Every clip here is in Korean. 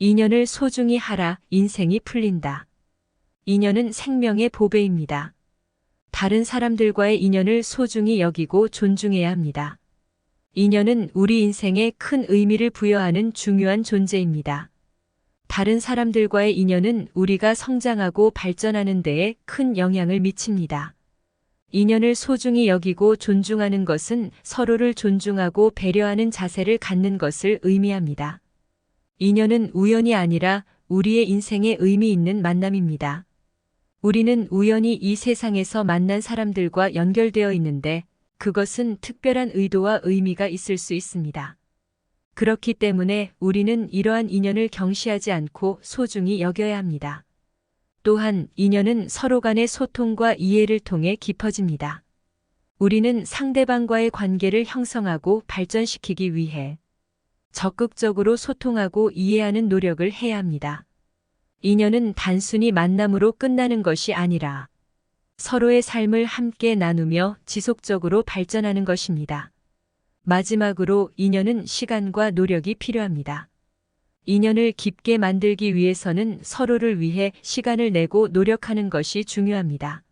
인연을 소중히 하라. 인생이 풀린다. 인연은 생명의 보배입니다. 다른 사람들과의 인연을 소중히 여기고 존중해야 합니다. 인연은 우리 인생에 큰 의미를 부여하는 중요한 존재입니다. 다른 사람들과의 인연은 우리가 성장하고 발전하는 데에 큰 영향을 미칩니다. 인연을 소중히 여기고 존중하는 것은 서로를 존중하고 배려하는 자세를 갖는 것을 의미합니다. 인연은 우연이 아니라 우리의 인생에 의미 있는 만남입니다. 우리는 우연히 이 세상에서 만난 사람들과 연결되어 있는데 그것은 특별한 의도와 의미가 있을 수 있습니다. 그렇기 때문에 우리는 이러한 인연을 경시하지 않고 소중히 여겨야 합니다. 또한 인연은 서로 간의 소통과 이해를 통해 깊어집니다. 우리는 상대방과의 관계를 형성하고 발전시키기 위해 적극적으로 소통하고 이해하는 노력을 해야 합니다. 인연은 단순히 만남으로 끝나는 것이 아니라 서로의 삶을 함께 나누며 지속적으로 발전하는 것입니다. 마지막으로 인연은 시간과 노력이 필요합니다. 인연을 깊게 만들기 위해서는 서로를 위해 시간을 내고 노력하는 것이 중요합니다.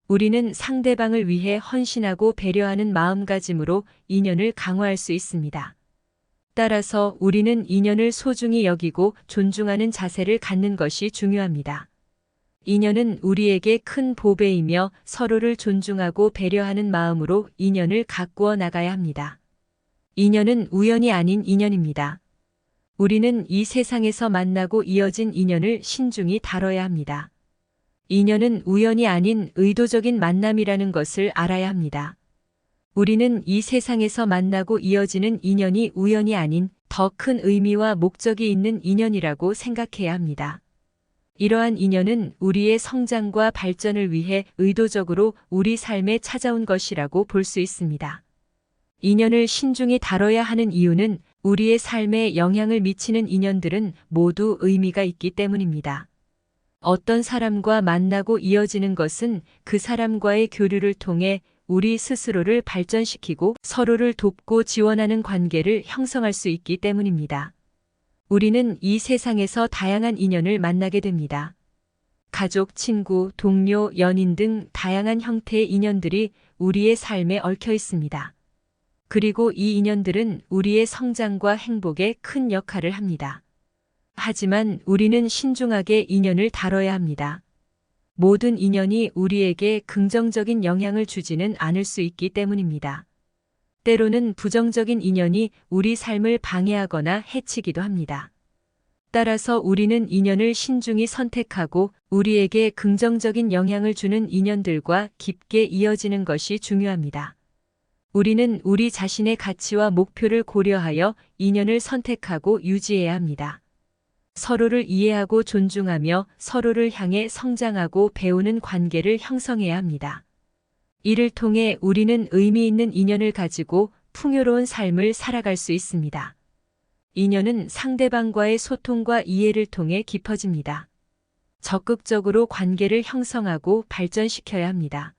우리는 상대방을 위해 헌신하고 배려하는 마음가짐으로 인연을 강화할 수 있습니다. 따라서 우리는 인연을 소중히 여기고 존중하는 자세를 갖는 것이 중요합니다. 인연은 우리에게 큰 보배이며 서로를 존중하고 배려하는 마음으로 인연을 가꾸어 나가야 합니다. 인연은 우연이 아닌 인연입니다. 우리는 이 세상에서 만나고 이어진 인연을 신중히 다뤄야 합니다. 인연은 우연이 아닌 의도적인 만남이라는 것을 알아야 합니다. 우리는 이 세상에서 만나고 이어지는 인연이 우연이 아닌 더 큰 의미와 목적이 있는 인연이라고 생각해야 합니다. 이러한 인연은 우리의 성장과 발전을 위해 의도적으로 우리 삶에 찾아온 것이라고 볼 수 있습니다. 인연을 신중히 다뤄야 하는 이유는 우리의 삶에 영향을 미치는 인연들은 모두 의미가 있기 때문입니다. 어떤 사람과 만나고 이어지는 것은 그 사람과의 교류를 통해 우리 스스로를 발전시키고 서로를 돕고 지원하는 관계를 형성할 수 있기 때문입니다. 우리는 이 세상에서 다양한 인연을 만나게 됩니다. 가족, 친구, 동료, 연인 등 다양한 형태의 인연들이 우리의 삶에 얽혀 있습니다. 그리고 이 인연들은 우리의 성장과 행복에 큰 역할을 합니다. 하지만 우리는 신중하게 인연을 다뤄야 합니다. 모든 인연이 우리에게 긍정적인 영향을 주지는 않을 수 있기 때문입니다. 때로는 부정적인 인연이 우리 삶을 방해하거나 해치기도 합니다. 따라서 우리는 인연을 신중히 선택하고 우리에게 긍정적인 영향을 주는 인연들과 깊게 이어지는 것이 중요합니다. 우리는 우리 자신의 가치와 목표를 고려하여 인연을 선택하고 유지해야 합니다. 서로를 이해하고 존중하며 서로를 향해 성장하고 배우는 관계를 형성해야 합니다. 이를 통해 우리는 의미 있는 인연을 가지고 풍요로운 삶을 살아갈 수 있습니다. 인연은 상대방과의 소통과 이해를 통해 깊어집니다. 적극적으로 관계를 형성하고 발전시켜야 합니다.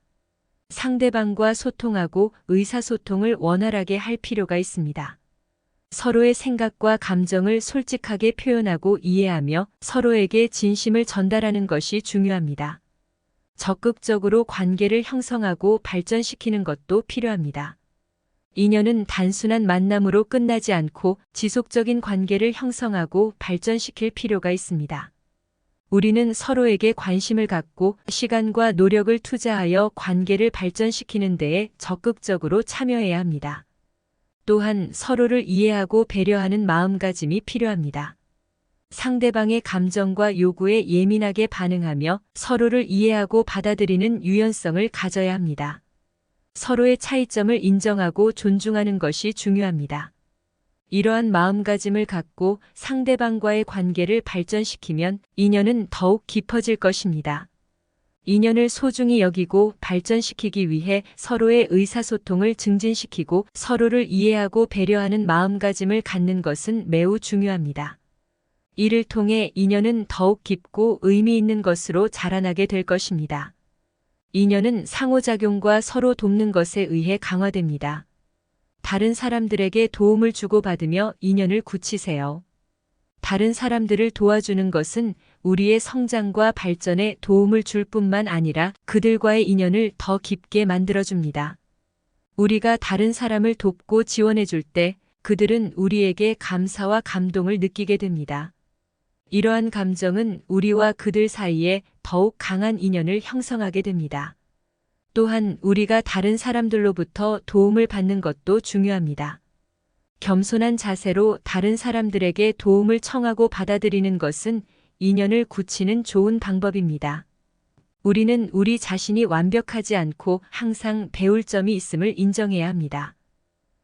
상대방과 소통하고 의사소통을 원활하게 할 필요가 있습니다. 서로의 생각과 감정을 솔직하게 표현하고 이해하며 서로에게 진심을 전달하는 것이 중요합니다. 적극적으로 관계를 형성하고 발전시키는 것도 필요합니다. 인연은 단순한 만남으로 끝나지 않고 지속적인 관계를 형성하고 발전시킬 필요가 있습니다. 우리는 서로에게 관심을 갖고 시간과 노력을 투자하여 관계를 발전시키는 데에 적극적으로 참여해야 합니다. 또한 서로를 이해하고 배려하는 마음가짐이 필요합니다. 상대방의 감정과 요구에 예민하게 반응하며 서로를 이해하고 받아들이는 유연성을 가져야 합니다. 서로의 차이점을 인정하고 존중하는 것이 중요합니다. 이러한 마음가짐을 갖고 상대방과의 관계를 발전시키면 인연은 더욱 깊어질 것입니다. 인연을 소중히 여기고 발전시키기 위해 서로의 의사소통을 증진시키고 서로를 이해하고 배려하는 마음가짐을 갖는 것은 매우 중요합니다. 이를 통해 인연은 더욱 깊고 의미 있는 것으로 자라나게 될 것입니다. 인연은 상호작용과 서로 돕는 것에 의해 강화됩니다. 다른 사람들에게 도움을 주고받으며 인연을 굳히세요. 다른 사람들을 도와주는 것은 우리의 성장과 발전에 도움을 줄 뿐만 아니라 그들과의 인연을 더 깊게 만들어줍니다. 우리가 다른 사람을 돕고 지원해줄 때 그들은 우리에게 감사와 감동을 느끼게 됩니다. 이러한 감정은 우리와 그들 사이에 더욱 강한 인연을 형성하게 됩니다. 또한 우리가 다른 사람들로부터 도움을 받는 것도 중요합니다. 겸손한 자세로 다른 사람들에게 도움을 청하고 받아들이는 것은 인연을 굳히는 좋은 방법입니다. 우리는 우리 자신이 완벽하지 않고 항상 배울 점이 있음을 인정해야 합니다.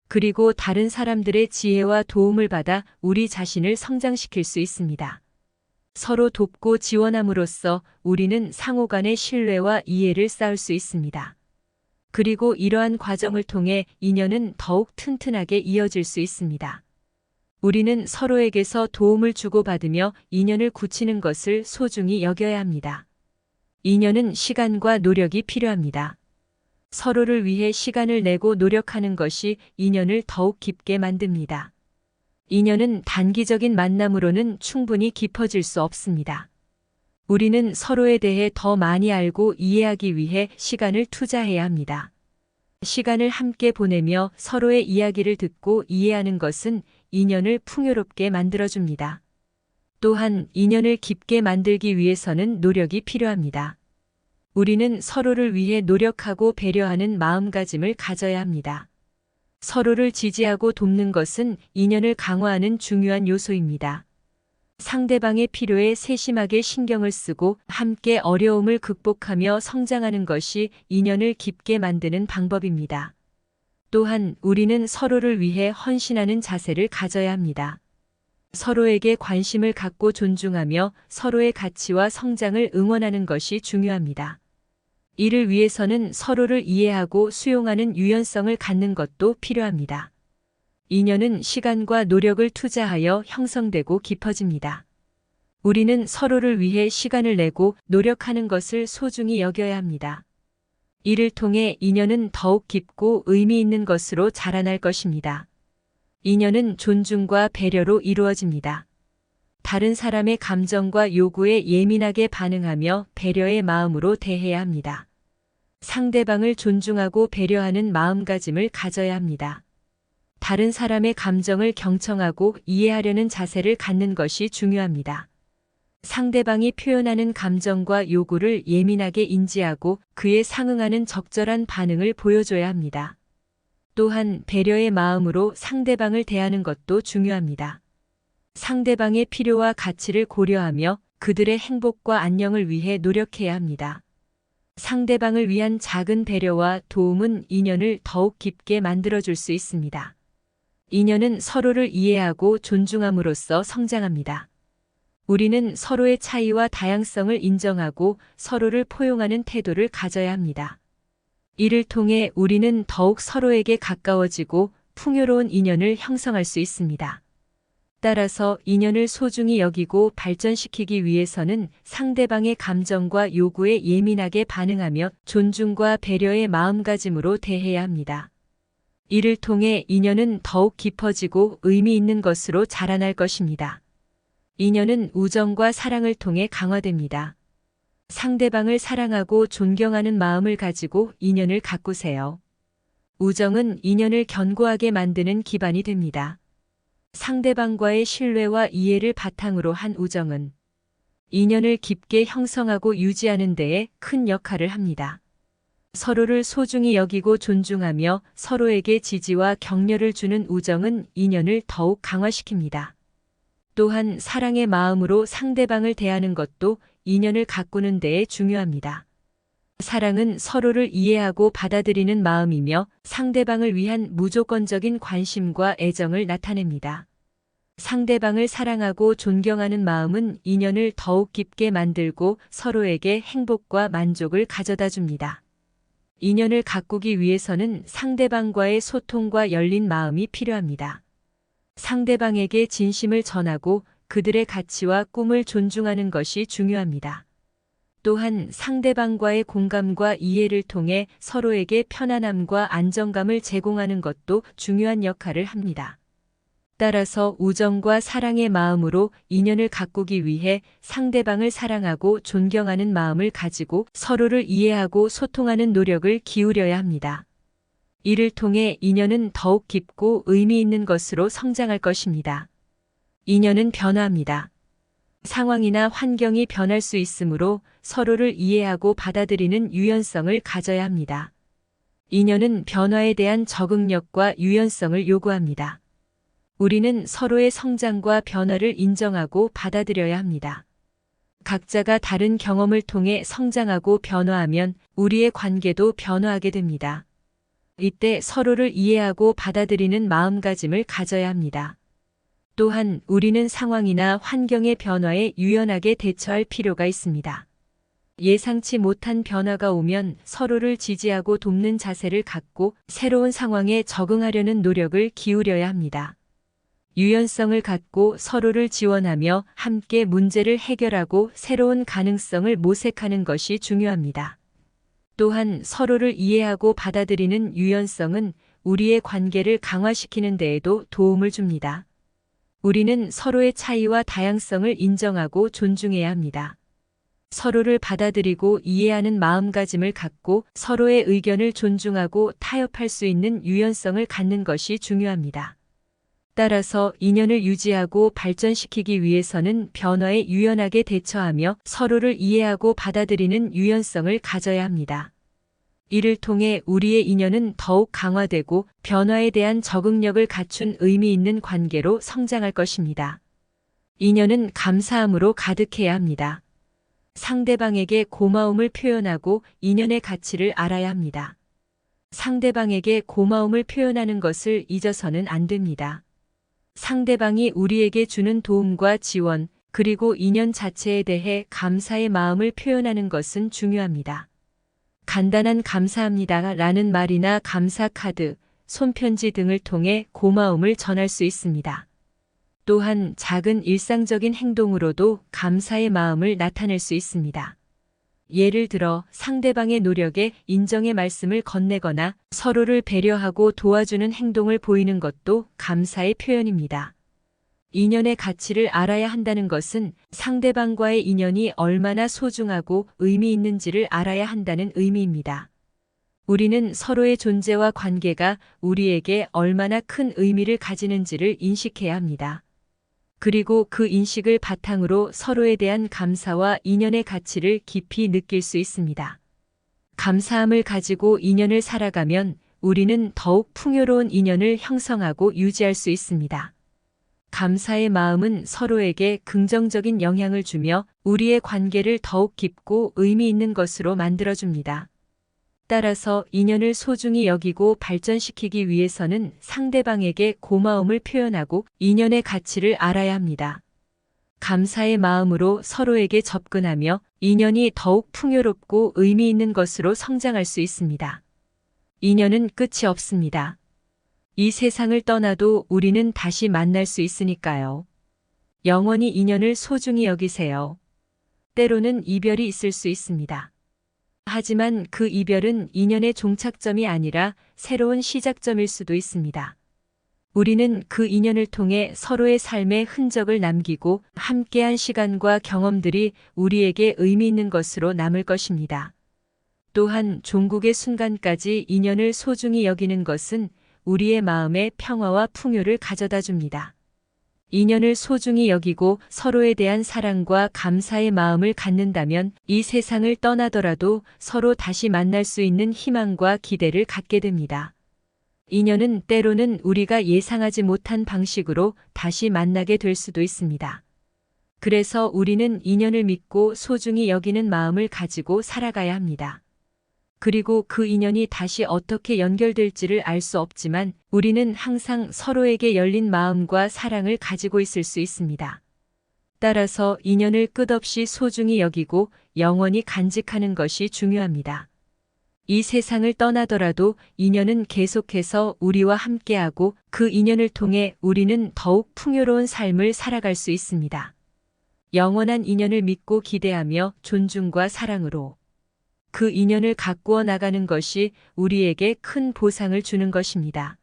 그리고 다른 사람들의 지혜와 도움을 받아 우리 자신을 성장시킬 수 있습니다. 서로 돕고 지원함으로써 우리는 상호 간의 신뢰와 이해를 쌓을 수 있습니다. 그리고 이러한 과정을 통해 인연은 더욱 튼튼하게 이어질 수 있습니다. 우리는 서로에게서 도움을 주고받으며 인연을 굳히는 것을 소중히 여겨야 합니다. 인연은 시간과 노력이 필요합니다. 서로를 위해 시간을 내고 노력하는 것이 인연을 더욱 깊게 만듭니다. 인연은 단기적인 만남으로는 충분히 깊어질 수 없습니다. 우리는 서로에 대해 더 많이 알고 이해하기 위해 시간을 투자해야 합니다. 시간을 함께 보내며 서로의 이야기를 듣고 이해하는 것은 인연을 풍요롭게 만들어줍니다. 또한 인연을 깊게 만들기 위해서는 노력이 필요합니다. 우리는 서로를 위해 노력하고 배려하는 마음가짐을 가져야 합니다. 서로를 지지하고 돕는 것은 인연을 강화하는 중요한 요소입니다. 상대방의 필요에 세심하게 신경을 쓰고 함께 어려움을 극복하며 성장하는 것이 인연을 깊게 만드는 방법입니다. 또한 우리는 서로를 위해 헌신하는 자세를 가져야 합니다. 서로에게 관심을 갖고 존중하며 서로의 가치와 성장을 응원하는 것이 중요합니다. 이를 위해서는 서로를 이해하고 수용하는 유연성을 갖는 것도 필요합니다. 인연은 시간과 노력을 투자하여 형성되고 깊어집니다. 우리는 서로를 위해 시간을 내고 노력하는 것을 소중히 여겨야 합니다. 이를 통해 인연은 더욱 깊고 의미 있는 것으로 자라날 것입니다. 인연은 존중과 배려로 이루어집니다. 다른 사람의 감정과 요구에 예민하게 반응하며 배려의 마음으로 대해야 합니다. 상대방을 존중하고 배려하는 마음가짐을 가져야 합니다. 다른 사람의 감정을 경청하고 이해하려는 자세를 갖는 것이 중요합니다. 상대방이 표현하는 감정과 요구를 예민하게 인지하고 그에 상응하는 적절한 반응을 보여줘야 합니다. 또한 배려의 마음으로 상대방을 대하는 것도 중요합니다. 상대방의 필요와 가치를 고려하며 그들의 행복과 안녕을 위해 노력해야 합니다. 상대방을 위한 작은 배려와 도움은 인연을 더욱 깊게 만들어줄 수 있습니다. 인연은 서로를 이해하고 존중함으로써 성장합니다. 우리는 서로의 차이와 다양성을 인정하고 서로를 포용하는 태도를 가져야 합니다. 이를 통해 우리는 더욱 서로에게 가까워지고 풍요로운 인연을 형성할 수 있습니다. 따라서 인연을 소중히 여기고 발전시키기 위해서는 상대방의 감정과 요구에 예민하게 반응하며 존중과 배려의 마음가짐으로 대해야 합니다. 이를 통해 인연은 더욱 깊어지고 의미 있는 것으로 자라날 것입니다. 인연은 우정과 사랑을 통해 강화됩니다. 상대방을 사랑하고 존경하는 마음을 가지고 인연을 가꾸세요. 우정은 인연을 견고하게 만드는 기반이 됩니다. 상대방과의 신뢰와 이해를 바탕으로 한 우정은 인연을 깊게 형성하고 유지하는 데에 큰 역할을 합니다. 서로를 소중히 여기고 존중하며 서로에게 지지와 격려를 주는 우정은 인연을 더욱 강화시킵니다. 또한 사랑의 마음으로 상대방을 대하는 것도 인연을 가꾸는 데에 중요합니다. 사랑은 서로를 이해하고 받아들이는 마음이며 상대방을 위한 무조건적인 관심과 애정을 나타냅니다. 상대방을 사랑하고 존경하는 마음은 인연을 더욱 깊게 만들고 서로에게 행복과 만족을 가져다 줍니다. 인연을 가꾸기 위해서는 상대방과의 소통과 열린 마음이 필요합니다. 상대방에게 진심을 전하고 그들의 가치와 꿈을 존중하는 것이 중요합니다. 또한 상대방과의 공감과 이해를 통해 서로에게 편안함과 안정감을 제공하는 것도 중요한 역할을 합니다. 따라서 우정과 사랑의 마음으로 인연을 가꾸기 위해 상대방을 사랑하고 존경하는 마음을 가지고 서로를 이해하고 소통하는 노력을 기울여야 합니다. 이를 통해 인연은 더욱 깊고 의미 있는 것으로 성장할 것입니다. 인연은 변화합니다. 상황이나 환경이 변할 수 있으므로 서로를 이해하고 받아들이는 유연성을 가져야 합니다. 인연은 변화에 대한 적응력과 유연성을 요구합니다. 우리는 서로의 성장과 변화를 인정하고 받아들여야 합니다. 각자가 다른 경험을 통해 성장하고 변화하면 우리의 관계도 변화하게 됩니다. 이때 서로를 이해하고 받아들이는 마음가짐을 가져야 합니다. 또한 우리는 상황이나 환경의 변화에 유연하게 대처할 필요가 있습니다. 예상치 못한 변화가 오면 서로를 지지하고 돕는 자세를 갖고 새로운 상황에 적응하려는 노력을 기울여야 합니다. 유연성을 갖고 서로를 지원하며 함께 문제를 해결하고 새로운 가능성을 모색하는 것이 중요합니다. 또한 서로를 이해하고 받아들이는 유연성은 우리의 관계를 강화시키는 데에도 도움을 줍니다. 우리는 서로의 차이와 다양성을 인정하고 존중해야 합니다. 서로를 받아들이고 이해하는 마음가짐을 갖고 서로의 의견을 존중하고 타협할 수 있는 유연성을 갖는 것이 중요합니다. 따라서 인연을 유지하고 발전시키기 위해서는 변화에 유연하게 대처하며 서로를 이해하고 받아들이는 유연성을 가져야 합니다. 이를 통해 우리의 인연은 더욱 강화되고 변화에 대한 적응력을 갖춘 의미 있는 관계로 성장할 것입니다. 인연은 감사함으로 가득해야 합니다. 상대방에게 고마움을 표현하고 인연의 가치를 알아야 합니다. 상대방에게 고마움을 표현하는 것을 잊어서는 안 됩니다. 상대방이 우리에게 주는 도움과 지원, 그리고 인연 자체에 대해 감사의 마음을 표현하는 것은 중요합니다. 간단한 감사합니다 라는 말이나 감사 카드, 손편지 등을 통해 고마움을 전할 수 있습니다. 또한 작은 일상적인 행동으로도 감사의 마음을 나타낼 수 있습니다. 예를 들어 상대방의 노력에 인정의 말씀을 건네거나 서로를 배려하고 도와주는 행동을 보이는 것도 감사의 표현입니다. 인연의 가치를 알아야 한다는 것은 상대방과의 인연이 얼마나 소중하고 의미 있는지를 알아야 한다는 의미입니다. 우리는 서로의 존재와 관계가 우리에게 얼마나 큰 의미를 가지는지를 인식해야 합니다. 그리고 그 인식을 바탕으로 서로에 대한 감사와 인연의 가치를 깊이 느낄 수 있습니다. 감사함을 가지고 인연을 살아가면 우리는 더욱 풍요로운 인연을 형성하고 유지할 수 있습니다. 감사의 마음은 서로에게 긍정적인 영향을 주며 우리의 관계를 더욱 깊고 의미 있는 것으로 만들어줍니다. 따라서 인연을 소중히 여기고 발전시키기 위해서는 상대방에게 고마움을 표현하고 인연의 가치를 알아야 합니다. 감사의 마음으로 서로에게 접근하며 인연이 더욱 풍요롭고 의미 있는 것으로 성장할 수 있습니다. 인연은 끝이 없습니다. 이 세상을 떠나도 우리는 다시 만날 수 있으니까요. 영원히 인연을 소중히 여기세요. 때로는 이별이 있을 수 있습니다. 하지만 그 이별은 인연의 종착점이 아니라 새로운 시작점일 수도 있습니다. 우리는 그 인연을 통해 서로의 삶에 흔적을 남기고 함께한 시간과 경험들이 우리에게 의미 있는 것으로 남을 것입니다. 또한 종국의 순간까지 인연을 소중히 여기는 것은 우리의 마음에 평화와 풍요를 가져다 줍니다. 인연을 소중히 여기고 서로에 대한 사랑과 감사의 마음을 갖는다면 이 세상을 떠나더라도 서로 다시 만날 수 있는 희망과 기대를 갖게 됩니다. 인연은 때로는 우리가 예상하지 못한 방식으로 다시 만나게 될 수도 있습니다. 그래서 우리는 인연을 믿고 소중히 여기는 마음을 가지고 살아가야 합니다. 그리고 그 인연이 다시 어떻게 연결될지를 알 수 없지만 우리는 항상 서로에게 열린 마음과 사랑을 가지고 있을 수 있습니다. 따라서 인연을 끝없이 소중히 여기고 영원히 간직하는 것이 중요합니다. 이 세상을 떠나더라도 인연은 계속해서 우리와 함께하고 그 인연을 통해 우리는 더욱 풍요로운 삶을 살아갈 수 있습니다. 영원한 인연을 믿고 기대하며 존중과 사랑으로 그 인연을 가꾸어 나가는 것이 우리에게 큰 보상을 주는 것입니다.